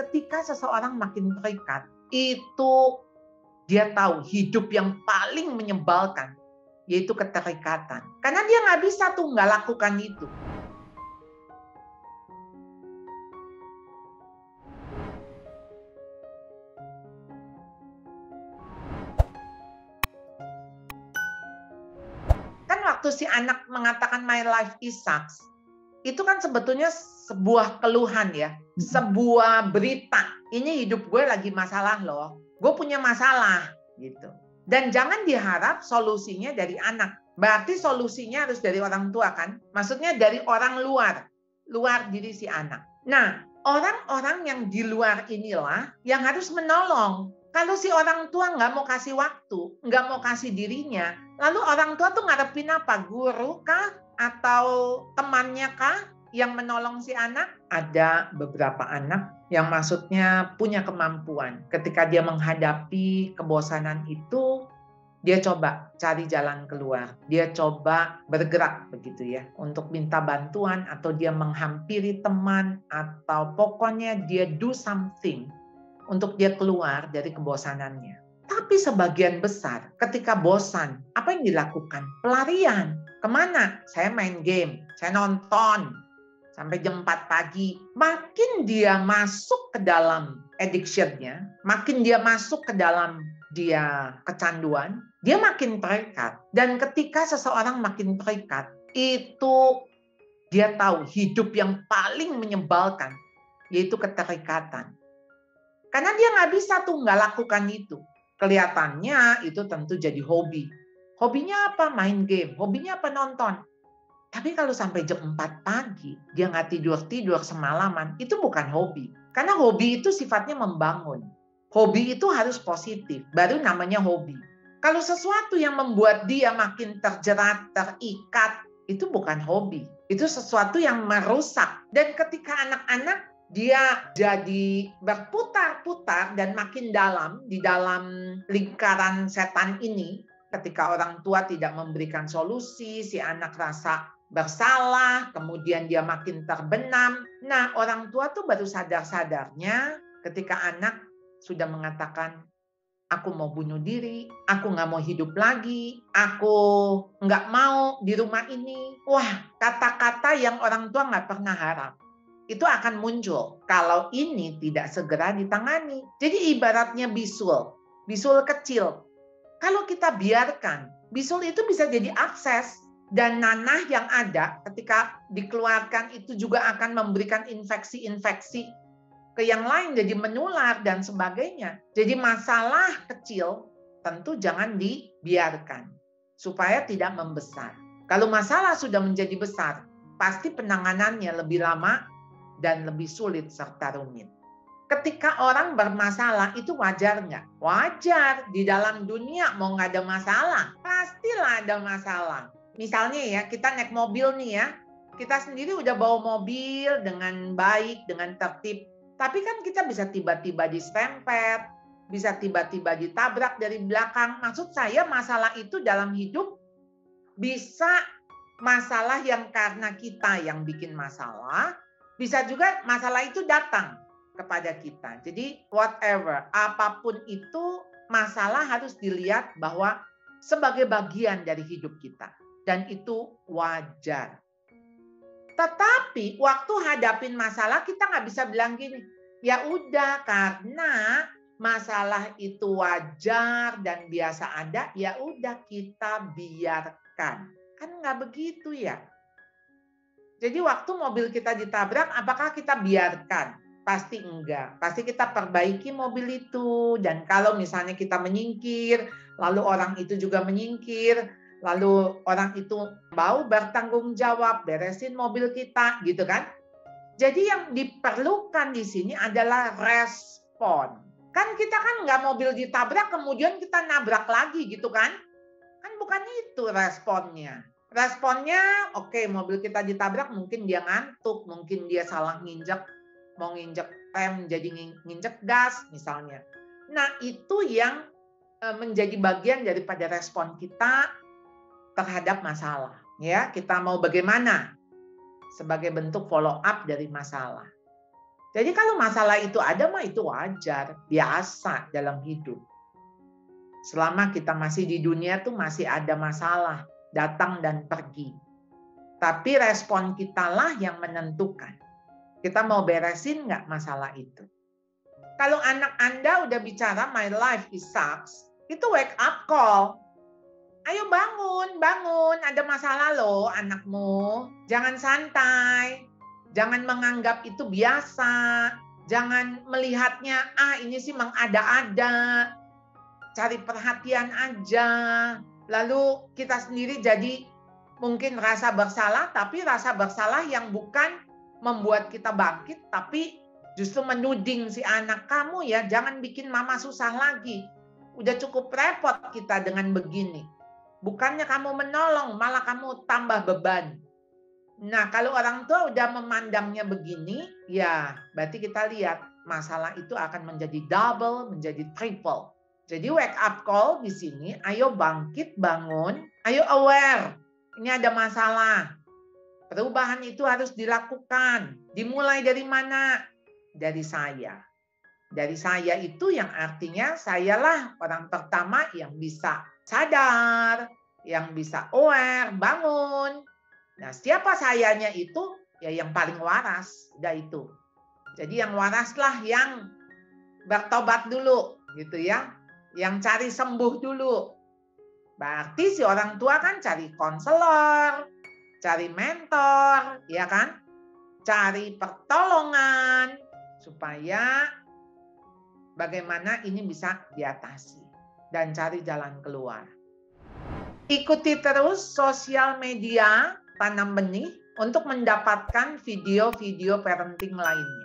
Ketika seseorang makin terikat, itu dia tahu hidup yang paling menyebalkan, yaitu keterikatan. Karena dia nggak bisa tuh nggak lakukan itu. Kan waktu si anak mengatakan my life is sucks, itu kan sebetulnya sebuah keluhan ya, sebuah berita. Ini hidup gue lagi masalah loh, gue punya masalah gitu. Dan jangan diharap solusinya dari anak. Berarti solusinya harus dari orang tua kan? Maksudnya dari orang luar diri si anak. Nah, orang-orang yang di luar inilah yang harus menolong. Kalau si orang tua nggak mau kasih waktu, nggak mau kasih dirinya, lalu orang tua tuh ngarepin apa? Guru kah? Atau temannya kah yang menolong si anak? Ada beberapa anak yang maksudnya punya kemampuan. Ketika dia menghadapi kebosanan itu, dia coba cari jalan keluar. Dia coba bergerak begitu ya, untuk minta bantuan atau dia menghampiri teman atau pokoknya dia do something untuk dia keluar dari kebosanannya. Tapi sebagian besar ketika bosan, apa yang dilakukan? Pelarian. Kemana? Saya main game, saya nonton sampai jam 4 pagi. Makin dia masuk ke dalam addiction-nya, makin dia masuk ke dalam dia kecanduan, dia makin terikat. Dan ketika seseorang makin terikat, itu dia tahu hidup yang paling menyebalkan, yaitu keterikatan. Karena dia nggak bisa tuh nggak lakukan itu. Kelihatannya itu tentu jadi hobi. Hobinya apa? Main game. Hobinya apa? Nonton. Tapi kalau sampai jam 4 pagi, dia nggak tidur-tidur semalaman, itu bukan hobi. Karena hobi itu sifatnya membangun. Hobi itu harus positif, baru namanya hobi. Kalau sesuatu yang membuat dia makin terjerat, terikat, itu bukan hobi. Itu sesuatu yang merusak. Dan ketika anak-anak dia jadi berputar-putar dan makin dalam di dalam lingkaran setan ini, ketika orang tua tidak memberikan solusi, si anak rasa bersalah, kemudian dia makin terbenam. Nah, orang tua tuh baru sadar-sadarnya ketika anak sudah mengatakan, aku mau bunuh diri, aku nggak mau hidup lagi, aku nggak mau di rumah ini. Wah, kata-kata yang orang tua nggak pernah harap. Itu akan muncul kalau ini tidak segera ditangani. Jadi ibaratnya bisul kecil. Kalau kita biarkan, bisul itu bisa jadi akses. Dan nanah yang ada ketika dikeluarkan itu juga akan memberikan infeksi-infeksi ke yang lain, jadi menular dan sebagainya. Jadi masalah kecil tentu jangan dibiarkan supaya tidak membesar. Kalau masalah sudah menjadi besar, pasti penanganannya lebih lama dan lebih sulit serta rumit. Ketika orang bermasalah itu wajar nggak? Wajar. Di dalam dunia mau nggak ada masalah, pastilah ada masalah. Misalnya ya, kita naik mobil nih ya, kita sendiri udah bawa mobil dengan baik, dengan tertib. Tapi kan kita bisa tiba-tiba diserempet, bisa tiba-tiba ditabrak dari belakang. Maksud saya masalah itu dalam hidup bisa masalah yang karena kita yang bikin masalah, bisa juga masalah itu datang kepada kita. Jadi whatever, apapun itu, masalah harus dilihat bahwa sebagai bagian dari hidup kita. Dan itu wajar. Tetapi waktu hadapin masalah kita nggak bisa bilang gini, ya udah karena masalah itu wajar dan biasa ada, ya udah kita biarkan. Kan nggak begitu ya. Jadi waktu mobil kita ditabrak, apakah kita biarkan? Pasti enggak. Pasti kita perbaiki mobil itu. Dan kalau misalnya kita menyingkir, lalu orang itu juga menyingkir, lalu orang itu mau bertanggung jawab, beresin mobil kita, gitu kan? Jadi yang diperlukan di sini adalah respon. Kan kita kan nggak mobil ditabrak, kemudian kita nabrak lagi gitu kan? Kan bukan itu responnya. Responnya, oke, mobil kita ditabrak, mungkin dia ngantuk, mungkin dia salah nginjek, mau nginjek rem jadi nginjek gas misalnya. Nah, itu yang menjadi bagian daripada respon kita terhadap masalah. Ya, kita mau bagaimana sebagai bentuk follow up dari masalah. Jadi kalau masalah itu ada mah itu wajar, biasa dalam hidup. Selama kita masih di dunia tuh masih ada masalah, datang dan pergi. Tapi respon kitalah yang menentukan. Kita mau beresin nggak masalah itu? Kalau anak Anda udah bicara my life is sucks, itu wake up call. Ayo bangun, bangun. Ada masalah loh anakmu. Jangan santai. Jangan menganggap itu biasa. Jangan melihatnya, ini sih mengada-ada. Cari perhatian aja. Lalu kita sendiri jadi mungkin rasa bersalah, tapi rasa bersalah yang bukan membuat kita bangkit, tapi justru menuding si anak, kamu ya jangan bikin mama susah lagi. Udah cukup repot kita dengan begini. Bukannya kamu menolong, malah kamu tambah beban. Nah, kalau orang tua udah memandangnya begini, ya berarti kita lihat masalah itu akan menjadi double, menjadi triple. Jadi wake up call di sini, ayo bangkit, bangun, ayo aware. Ini ada masalah. Perubahan itu harus dilakukan. Dimulai dari mana? Dari saya. Dari saya itu yang artinya sayalah orang pertama yang bisa sadar, yang bisa aware, bangun. Nah, siapa sayanya itu? Ya yang paling waras, udah itu. Jadi yang waraslah yang bertobat dulu, gitu ya. Yang cari sembuh dulu. Berarti si orang tua kan cari konselor, cari mentor, ya kan? Cari pertolongan supaya bagaimana ini bisa diatasi dan cari jalan keluar. Ikuti terus sosial media Tanam Benih untuk mendapatkan video-video parenting lainnya.